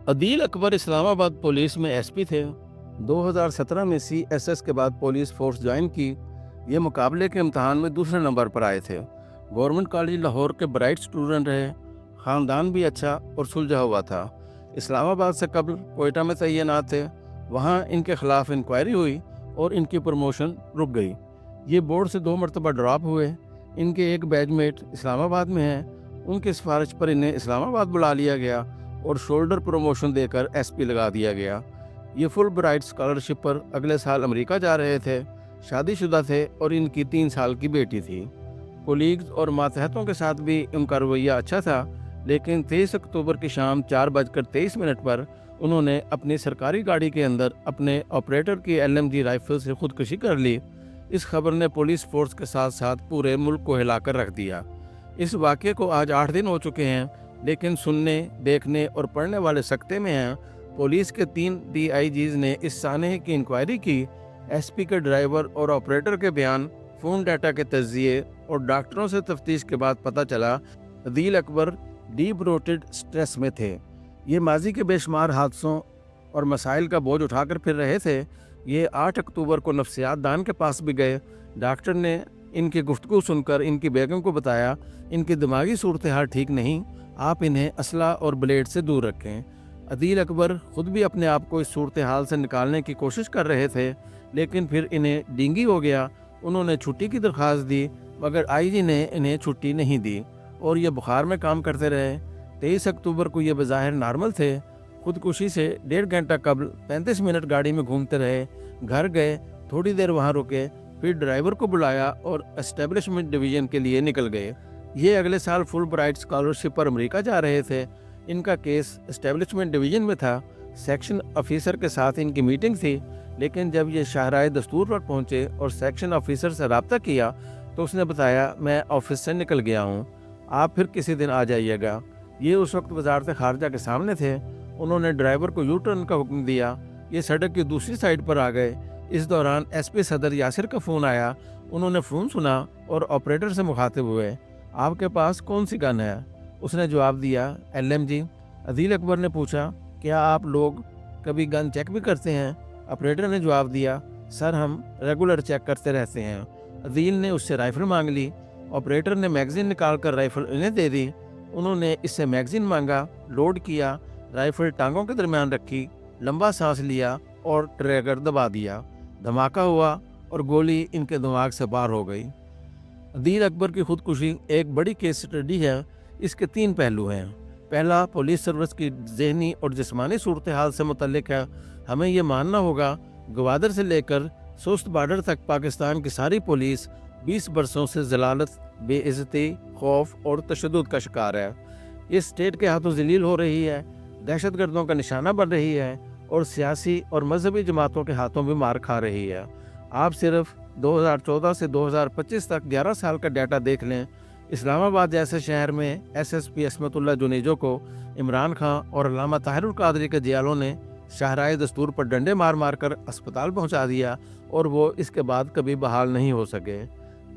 عدیل اکبر اسلام آباد پولیس میں S P تھے۔ 2017 میں CSS کے بعد پولیس فورس جوائن کی۔ یہ مقابلے کے امتحان میں دوسرے نمبر پر آئے تھے۔ گورنمنٹ کالج لاہور کے برائٹ اسٹوڈنٹ رہے۔ خاندان بھی اچھا اور سلجھا ہوا تھا۔ اسلام آباد سے قبل کوئٹہ میں تعینات تھے۔ وہاں ان کے خلاف انکوائری ہوئی اور ان کی پروموشن رک گئی۔ یہ بورڈ سے 2 مرتبہ ڈراپ ہوئے۔ ان کے ایک بیچ میٹ اسلام آباد میں ہیں۔ ان کی سفارش پر انہیں اسلام آباد بلا لیا گیا اور شولڈر پروموشن دے کر ایس پی لگا دیا گیا۔ یہ فل برائٹ اسکالرشپ پر اگلے سال امریکہ جا رہے تھے۔ شادی شدہ تھے اور ان کی 3 سال کی بیٹی تھی۔ کولیگز اور ماتحتوں کے ساتھ بھی ان کا رویہ اچھا تھا، لیکن 23 اکتوبر کی شام 4:23 پر انہوں نے اپنی سرکاری گاڑی کے اندر اپنے آپریٹر کی LMG رائفل سے خودکشی کر لی۔ اس خبر نے پولیس فورس کے ساتھ ساتھ پورے ملک کو ہلا کر رکھ دیا۔ اس واقعے کو آج 8 دن ہو چکے ہیں، لیکن سننے، دیکھنے اور پڑھنے والے سکتے میں ہیں۔ پولیس کے 3 DIGs نے اس سانحے کی انکوائری کی۔ ایس پی کے ڈرائیور اور آپریٹر کے بیان، فون ڈیٹا کے تجزیے اور ڈاکٹروں سے تفتیش کے بعد پتہ چلا عدیل اکبر ڈیپ روٹڈ سٹریس میں تھے۔ یہ ماضی کے بے شمار حادثوں اور مسائل کا بوجھ اٹھا کر پھر رہے تھے۔ یہ 8 اکتوبر کو نفسیات دان کے پاس بھی گئے۔ ڈاکٹر نے ان کی گفتگو سن کر ان کی بیگم کو بتایا، ان کی دماغی صورتحال ٹھیک نہیں، آپ انہیں اسلحہ اور بلیڈ سے دور رکھیں۔ عدیل اکبر خود بھی اپنے آپ کو اس صورتحال سے نکالنے کی کوشش کر رہے تھے، لیکن پھر انہیں ڈینگی ہو گیا۔ انہوں نے چھٹی کی درخواست دی، مگر IG نے انہیں چھٹی نہیں دی اور یہ بخار میں کام کرتے رہے۔ 23 اکتوبر کو یہ بظاہر نارمل تھے۔ خودکشی سے 1.5 گھنٹہ قبل 35 منٹ گاڑی میں گھومتے رہے۔ گھر گئے، تھوڑی دیر وہاں رکے، پھر ڈرائیور کو بلایا اور اسٹیبلشمنٹ ڈویژن کے لیے نکل گئے۔ یہ اگلے سال فل برائٹ اسکالرشپ پر امریکہ جا رہے تھے۔ ان کا کیس اسٹیبلشمنٹ ڈویژن میں تھا۔ سیکشن آفیسر کے ساتھ ان کی میٹنگ تھی، لیکن جب یہ شاہراہ دستور پر پہنچے اور سیکشن آفیسر سے رابطہ کیا تو اس نے بتایا، میں آفس سے نکل گیا ہوں، آپ پھر کسی دن آ جائیے گا۔ یہ اس وقت وزارت خارجہ کے سامنے تھے۔ انہوں نے ڈرائیور کو یو ٹرن کا حکم دیا۔ یہ سڑک کی دوسری سائڈ پر آ گئے۔ اس دوران SP صدر یاسر کا فون آیا۔ انہوں نے فون سنا اور آپریٹر سے مخاطب ہوئے، آپ کے پاس کون سی گن ہے؟ اس نے جواب دیا، LMG۔ عدیل اکبر نے پوچھا، کیا آپ لوگ کبھی گن چیک بھی کرتے ہیں؟ آپریٹر نے جواب دیا، سر ہم ریگولر چیک کرتے رہتے ہیں۔ عدیل نے اس سے رائفل مانگ لی۔ آپریٹر نے میگزین نکال کر رائفل انہیں دے دی۔ انہوں نے اس سے میگزین مانگا، لوڈ کیا، رائفل ٹانگوں کے درمیان رکھی، لمبا سانس لیا اور ٹریگر دبا دیا۔ دھماکہ ہوا اور گولی ان کے دماغ سے پار ہو گئی۔ عدیل اکبر کی خودکشی ایک بڑی کیس سٹڈی ہے۔ اس کے 3 پہلو ہیں۔ پہلا، پولیس سروس کی ذہنی اور جسمانی صورتحال سے متعلق ہے۔ ہمیں یہ ماننا ہوگا، گوادر سے لے کر سوست بارڈر تک پاکستان کی ساری پولیس 20 برسوں سے ذلالت، بے عزتی، خوف اور تشدد کا شکار ہے۔ یہ اسٹیٹ کے ہاتھوں ذلیل ہو رہی ہے، دہشت گردوں کا نشانہ بن رہی ہے اور سیاسی اور مذہبی جماعتوں کے ہاتھوں بھی مار کھا رہی ہے۔ آپ صرف 2014 سے 2025 تک 11 سال کا ڈیٹا دیکھ لیں۔ اسلام آباد جیسے شہر میں SSP عصمت اللہ جنیجو کو عمران خان اور علامہ طاہر القادری کے جیالوں نے شاہراہ دستور پر ڈنڈے مار مار کر اسپتال پہنچا دیا اور وہ اس کے بعد کبھی بحال نہیں ہو سکے۔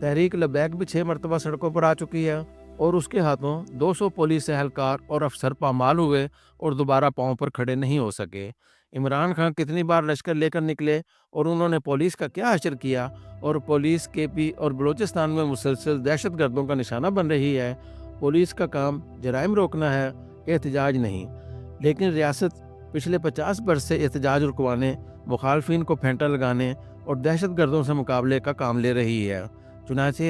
تحریک لبیک بھی 6 مرتبہ سڑکوں پر آ چکی ہے اور اس کے ہاتھوں 200 پولیس اہلکار اور افسر پامال ہوئے اور دوبارہ پاؤں پر کھڑے نہیں ہو سکے۔ عمران خان کتنی بار لشکر لے کر نکلے اور انہوں نے پولیس کا کیا حشر کیا، اور پولیس KP اور بلوچستان میں مسلسل دہشت گردوں کا نشانہ بن رہی ہے۔ پولیس کا کام جرائم روکنا ہے، احتجاج نہیں، لیکن ریاست پچھلے 50 برس سے احتجاج رکوانے، مخالفین کو پھینٹا لگانے اور دہشت گردوں سے مقابلے کا کام لے رہی ہے۔ چنانچہ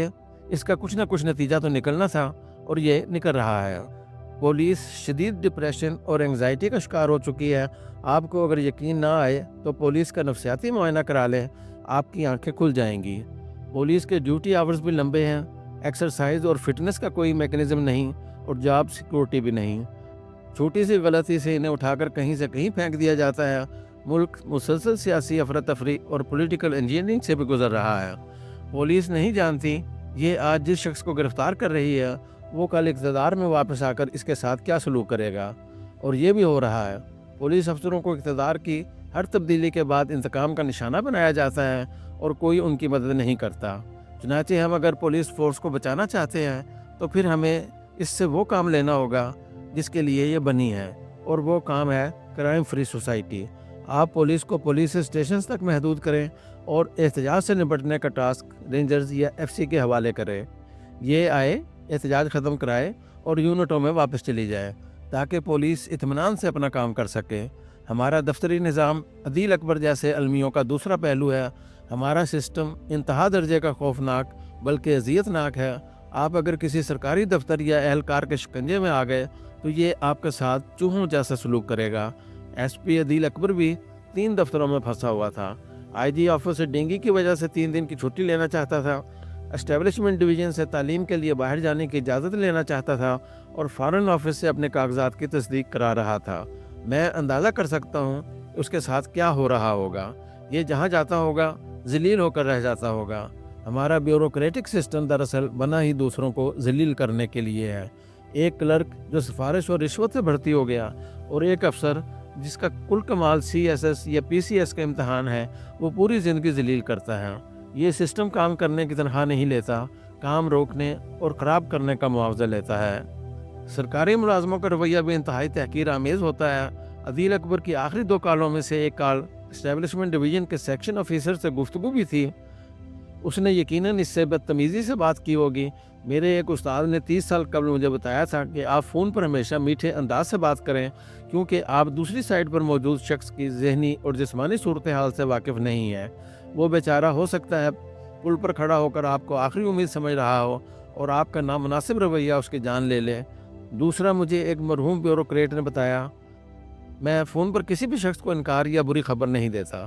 اس کا کچھ نہ کچھ نتیجہ تو نکلنا تھا اور یہ نکل رہا ہے۔ پولیس شدید ڈپریشن اور انگزائٹی کا شکار ہو چکی ہے۔ آپ کو اگر یقین نہ آئے تو پولیس کا نفسیاتی معائنہ کرا لیں، آپ کی آنکھیں کھل جائیں گی۔ پولیس کے ڈیوٹی آورز بھی لمبے ہیں، ایکسرسائز اور فٹنس کا کوئی میکنزم نہیں اور جاب سیکورٹی بھی نہیں۔ چھوٹی سی غلطی سے انہیں اٹھا کر کہیں سے کہیں پھینک دیا جاتا ہے۔ ملک مسلسل سیاسی افراتفری اور پولیٹیکل انجینئرنگ سے بھی گزر رہا ہے۔ پولیس نہیں جانتی یہ آج جس شخص کو گرفتار کر رہی ہے وہ کل اقتدار میں واپس آ کر اس کے ساتھ کیا سلوک کرے گا، اور یہ بھی ہو رہا ہے۔ پولیس افسروں کو اقتدار کی ہر تبدیلی کے بعد انتقام کا نشانہ بنایا جاتا ہے اور کوئی ان کی مدد نہیں کرتا۔ چنانچہ ہم اگر پولیس فورس کو بچانا چاہتے ہیں تو پھر ہمیں اس سے وہ کام لینا ہوگا جس کے لیے یہ بنی ہے، اور وہ کام ہے کرائم فری سوسائٹی۔ آپ پولیس کو پولیس اسٹیشنز تک محدود کریں اور احتجاج سے نپٹنے کا ٹاسک رینجرز یا ایف سی کے حوالے کریں۔ یہ آئے، احتجاج ختم کرائے اور یونٹوں میں واپس چلی جائے تاکہ پولیس اطمینان سے اپنا کام کر سکے۔ ہمارا دفتری نظام عدیل اکبر جیسے المیوں کا دوسرا پہلو ہے۔ ہمارا سسٹم انتہا درجے کا خوفناک بلکہ اذیت ناک ہے۔ آپ اگر کسی سرکاری دفتر یا اہلکار کے شکنجے میں آ گئے تو یہ آپ کے ساتھ چوہوں جیسا سلوک کرے گا۔ ایس پی عدیل اکبر بھی 3 دفتروں میں پھنسا ہوا تھا۔ آئی جی آفس سے ڈینگی کی وجہ سے 3 دن کی چھٹی لینا چاہتا تھا، اسٹیبلشمنٹ ڈویژن سے تعلیم کے لیے باہر جانے کی اجازت لینا چاہتا تھا اور فارن آفس سے اپنے کاغذات کی تصدیق کرا رہا تھا۔ میں اندازہ کر سکتا ہوں اس کے ساتھ کیا ہو رہا ہوگا۔ یہ جہاں جاتا ہوگا ذلیل ہو کر رہ جاتا ہوگا۔ ہمارا بیوروکریٹک سسٹم دراصل بنا ہی دوسروں کو ذلیل کرنے کے لیے ہے۔ ایک کلرک جو سفارش اور رشوت سے بھرتی ہو گیا اور ایک افسر جس کا کل کمال سی ایس ایس یا پی سی ایس کا امتحان ہے، وہ پوری زندگی ذلیل کرتا ہے۔ یہ سسٹم کام کرنے کی تنخواہ نہیں لیتا، کام روکنے اور خراب کرنے کا معاوضہ لیتا ہے۔ سرکاری ملازموں کا رویہ بھی انتہائی تحقیر آمیز ہوتا ہے۔ عدیل اکبر کی آخری 2 کالوں میں سے ایک کال اسٹیبلشمنٹ ڈویژن کے سیکشن آفیسر سے گفتگو بھی تھی۔ اس نے یقیناً اس سے بدتمیزی سے بات کی ہوگی۔ میرے ایک استاد نے 30 سال قبل مجھے بتایا تھا کہ آپ فون پر ہمیشہ میٹھے انداز سے بات کریں کیونکہ آپ دوسری سائڈ پر موجود شخص کی ذہنی اور جسمانی صورتحال سے واقف نہیں ہیں۔ وہ بیچارہ ہو سکتا ہے پل پر کھڑا ہو کر آپ کو آخری امید سمجھ رہا ہو اور آپ کا نامناسب رویہ اس کی جان لے لے۔ دوسرا، مجھے ایک مرحوم بیوروکریٹ نے بتایا، میں فون پر کسی بھی شخص کو انکار یا بری خبر نہیں دیتا۔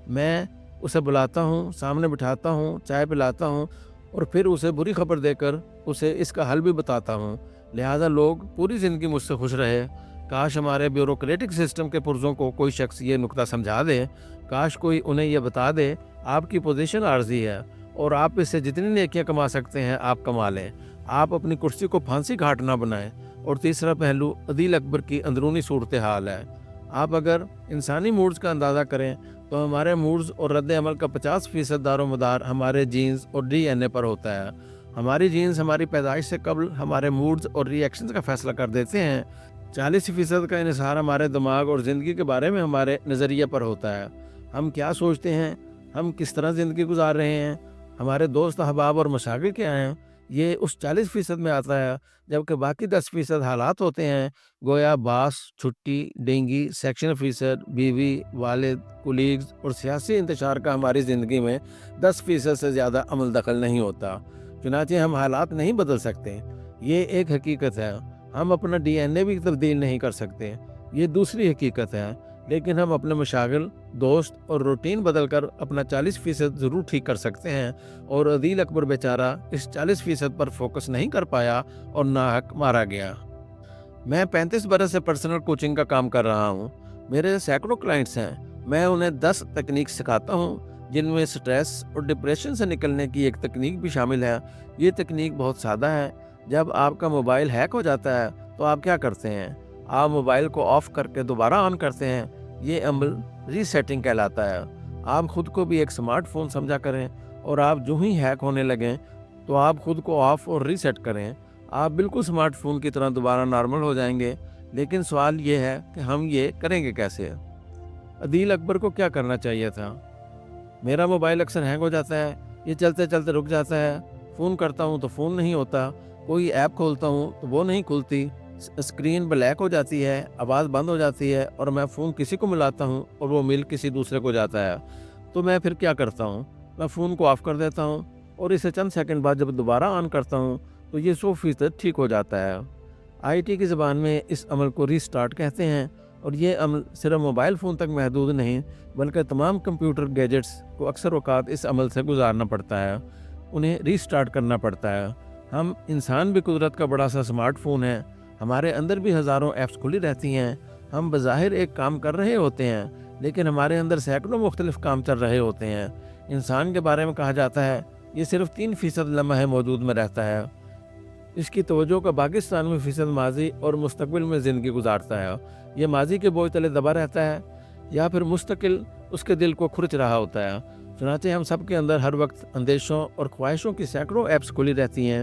میں اسے بلاتا ہوں، سامنے بٹھاتا ہوں، چائے پلاتا ہوں اور پھر اسے بری خبر دے کر اسے اس کا حل بھی بتاتا ہوں۔ لہذا لوگ پوری زندگی مجھ سے خوش رہے۔ کاش ہمارے بیوروکریٹک سسٹم کے پرزوں کو کوئی شخص یہ نکتہ سمجھا دے، کاش کوئی انہیں یہ بتا دے آپ کی پوزیشن عارضی ہے اور آپ اس سے جتنی نیکیاں کما سکتے ہیں آپ کما لیں۔ آپ اپنی کرسی کو پھانسی گھاٹ نہ بنائیں۔ اور تیسرا پہلو عدیل اکبر کی اندرونی صورتحال ہے۔ آپ اگر انسانی موڈز کا اندازہ کریں تو ہمارے موڈز اور رد عمل کا 50% دار و مدار ہمارے جینز اور ڈی این اے پر ہوتا ہے۔ ہماری جینز ہماری پیدائش سے قبل ہمارے موڈز اور ری ایکشنز کا فیصلہ کر دیتے ہیں۔ 40% کا انحصار ہمارے دماغ اور زندگی کے بارے میں ہمارے نظریے پر ہوتا ہے۔ ہم کیا سوچتے ہیں، ہم کس طرح زندگی گزار رہے ہیں، ہمارے دوست احباب اور مشاغل کیا ہیں، یہ اس 40% میں آتا ہے، جبکہ باقی 10% حالات ہوتے ہیں، گویا باس، چھٹی، ڈینگی، سیکشن آفیسر، بیوی، والد، کولیگز اور سیاسی انتشار کا ہماری زندگی میں 10% سے زیادہ عمل دخل نہیں ہوتا۔ چنانچہ ہم حالات نہیں بدل سکتے، یہ ایک حقیقت ہے۔ ہم اپنا ڈی این اے بھی تبدیل نہیں کر سکتے، یہ دوسری حقیقت ہے۔ لیکن ہم اپنے مشاغل، دوست اور روٹین بدل کر اپنا 40% ضرور ٹھیک کر سکتے ہیں، اور عدیل اکبر بیچارہ اس 40% پر فوکس نہیں کر پایا اور ناحق مارا گیا۔ میں 35 برس سے پرسنل کوچنگ کا کام کر رہا ہوں۔ میرے سینکڑوں کلائنٹس ہیں۔ میں انہیں 10 تکنیک سکھاتا ہوں جن میں سٹریس اور ڈپریشن سے نکلنے کی ایک تکنیک بھی شامل ہے۔ یہ تکنیک بہت سادہ ہے۔ جب آپ کا موبائل ہیک ہو جاتا ہے تو آپ کیا کرتے ہیں؟ آپ موبائل کو آف کر کے دوبارہ آن کرتے ہیں۔ یہ عمل ری سیٹنگ کہلاتا ہے۔ آپ خود کو بھی ایک سمارٹ فون سمجھا کریں اور آپ جو ہی ہیک ہونے لگیں تو آپ خود کو آف اور ری سیٹ کریں۔ آپ بالکل سمارٹ فون کی طرح دوبارہ نارمل ہو جائیں گے۔ لیکن سوال یہ ہے کہ ہم یہ کریں گے کیسے؟ عدیل اکبر کو کیا کرنا چاہیے تھا؟ میرا موبائل اکثر ہینگ ہو جاتا ہے، یہ چلتے چلتے رک جاتا ہے، فون کرتا ہوں تو فون نہیں ہوتا، کوئی ایپ کھولتا ہوں تو وہ نہیں کھلتی، اسکرین بلیک ہو جاتی ہے، آواز بند ہو جاتی ہے اور میں فون کسی کو ملاتا ہوں اور وہ مل کسی دوسرے کو جاتا ہے۔ تو میں پھر کیا کرتا ہوں؟ میں فون کو آف کر دیتا ہوں اور اسے چند سیکنڈ بعد جب دوبارہ آن کرتا ہوں تو یہ 100% ٹھیک ہو جاتا ہے۔ آئی ٹی کی زبان میں اس عمل کو ری سٹارٹ کہتے ہیں، اور یہ عمل صرف موبائل فون تک محدود نہیں بلکہ تمام کمپیوٹر گیجٹس کو اکثر اوقات اس عمل سے گزارنا پڑتا ہے، انہیں ری سٹارٹ کرنا پڑتا ہے۔ ہم انسان بھی قدرت کا بڑا سا سمارٹ فون ہے، ہمارے اندر بھی ہزاروں ایپس کھلی رہتی ہیں۔ ہم بظاہر ایک کام کر رہے ہوتے ہیں لیکن ہمارے اندر سینکڑوں مختلف کام چل رہے ہوتے ہیں۔ انسان کے بارے میں کہا جاتا ہے یہ صرف 3% لمحہ موجود میں رہتا ہے، اس کی توجہ کا باقی 97% ماضی اور مستقبل میں زندگی گزارتا ہے۔ یہ ماضی کے بوجھ تلے دبا رہتا ہے یا پھر مستقل اس کے دل کو کھرچ رہا ہوتا ہے۔ چنانچہ ہم سب کے اندر ہر وقت اندیشوں اور خواہشوں کی سینکڑوں ایپس کھلی رہتی ہیں۔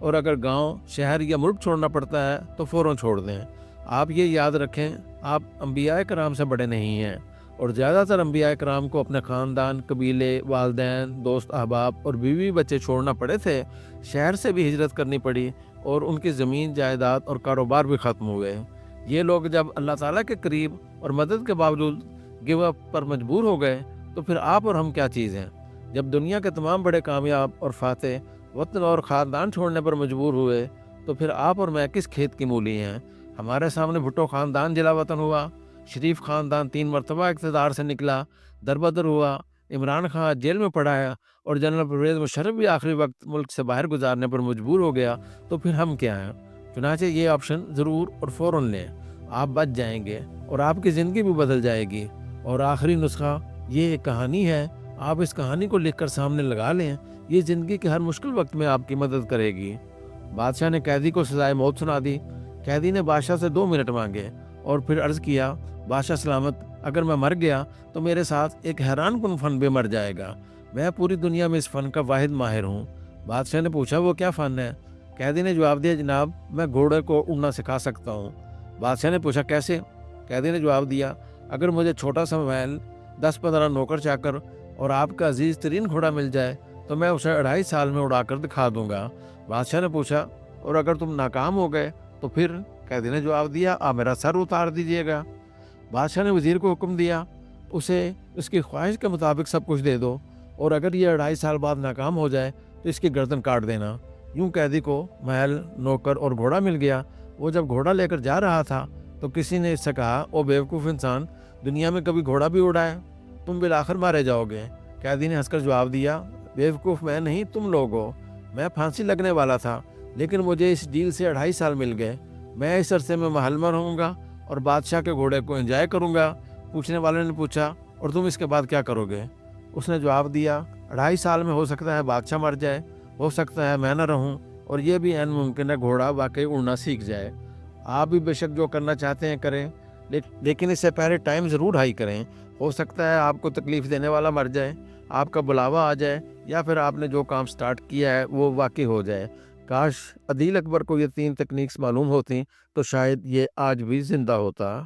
اور اگر گاؤں شہر یا ملک چھوڑنا پڑتا ہے تو فوراً چھوڑ دیں۔ آپ یہ یاد رکھیں، آپ انبیاء کرام سے بڑے نہیں ہیں، اور زیادہ تر انبیاء کرام کو اپنے خاندان، قبیلے، والدین، دوست احباب اور بیوی بچے چھوڑنا پڑے تھے، شہر سے بھی ہجرت کرنی پڑی، اور ان کی زمین، جائیداد اور کاروبار بھی ختم ہوئے۔ یہ لوگ جب اللہ تعالیٰ کے قریب اور مدد کے باوجود گیو اپ پر مجبور ہو گئے، تو پھر آپ اور ہم کیا چیز ہیں؟ جب دنیا کے تمام بڑے کامیاب اور فاتح وطن اور خاندان چھوڑنے پر مجبور ہوئے، تو پھر آپ اور میں کس کھیت کی مولی ہیں؟ ہمارے سامنے بھٹو خاندان جلا وطن ہوا، شریف خاندان 3 مرتبہ اقتدار سے نکلا، دربدر ہوا، عمران خان جیل میں پڑا ہے، اور جنرل پرویز مشرف بھی آخری وقت ملک سے باہر گزارنے پر مجبور ہو گیا، تو پھر ہم کیا ہیں؟ چنانچہ یہ آپشن ضرور اور فوراً لیں، آپ بچ جائیں گے اور آپ کی زندگی بھی بدل جائے گی۔ اور آخری نسخہ یہ ایک کہانی ہے، آپ اس کہانی کو لکھ کر سامنے لگا لیں، یہ زندگی کے ہر مشکل وقت میں آپ کی مدد کرے گی۔ بادشاہ نے قیدی کو سزائے موت سنا دی۔ قیدی نے بادشاہ سے 2 منٹ مانگے اور پھر عرض کیا، بادشاہ سلامت، اگر میں مر گیا تو میرے ساتھ ایک حیران کن فن بھی مر جائے گا، میں پوری دنیا میں اس فن کا واحد ماہر ہوں۔ بادشاہ نے پوچھا، وہ کیا فن ہے؟ قیدی نے جواب دیا، جناب میں گھوڑے کو اڑنا سکھا سکتا ہوں۔ بادشاہ نے پوچھا، کیسے؟ قیدی نے جواب دیا، اگر مجھے چھوٹا سا محل، 10-15 نوکر چاکر اور آپ کا عزیز ترین گھوڑا مل جائے تو میں اسے 2.5 سال میں اڑا کر دکھا دوں گا۔ بادشاہ نے پوچھا، اور اگر تم ناکام ہو گئے تو پھر؟ قیدی نے جواب دیا، آپ میرا سر اتار دیجیے گا۔ بادشاہ نے وزیر کو حکم دیا، اسے اس کی خواہش کے مطابق سب کچھ دے دو، اور اگر یہ 2.5 سال بعد ناکام ہو جائے تو اس کی گردن کاٹ دینا۔ یوں قیدی کو محل، نوکر اور گھوڑا مل گیا۔ وہ جب گھوڑا لے کر جا رہا تھا تو کسی نے اس سے کہا، او بیوقوف انسان، دنیا میں کبھی گھوڑا بھی اڑا ہے؟ تم بالآخر مارے جاؤ گے۔ قیدی نے ہنس کر جواب دیا، بیوقوف میں نہیں، تم لوگ ہو۔ میں پھانسی لگنے والا تھا، لیکن مجھے اس ڈیل سے 2.5 سال مل گئے۔ میں اس عرصے میں محل میں رہوں گا اور بادشاہ کے گھوڑے کو انجوائے کروں گا۔ پوچھنے والے نے پوچھا، اور تم اس کے بعد کیا کرو گے؟ اس نے جواب دیا، 2.5 سال میں ہو سکتا ہے بادشاہ مر جائے، ہو سکتا ہے میں نہ رہوں، اور یہ بھی عین ممکن ہے گھوڑا واقعی اڑنا سیکھ جائے۔ آپ بھی بے شک جو کرنا چاہتے ہیں کریں، لیکن اس سے پہلے ٹائم ضرور ہائی کریں۔ ہو سکتا ہے آپ کو تکلیف دینے والا مر جائے، آپ کا بلاوا آ جائے، یا پھر آپ نے جو کام سٹارٹ کیا ہے وہ واقع ہو جائے۔ کاش عدیل اکبر کو یہ 3 تکنیکس معلوم ہوتی تو شاید یہ آج بھی زندہ ہوتا۔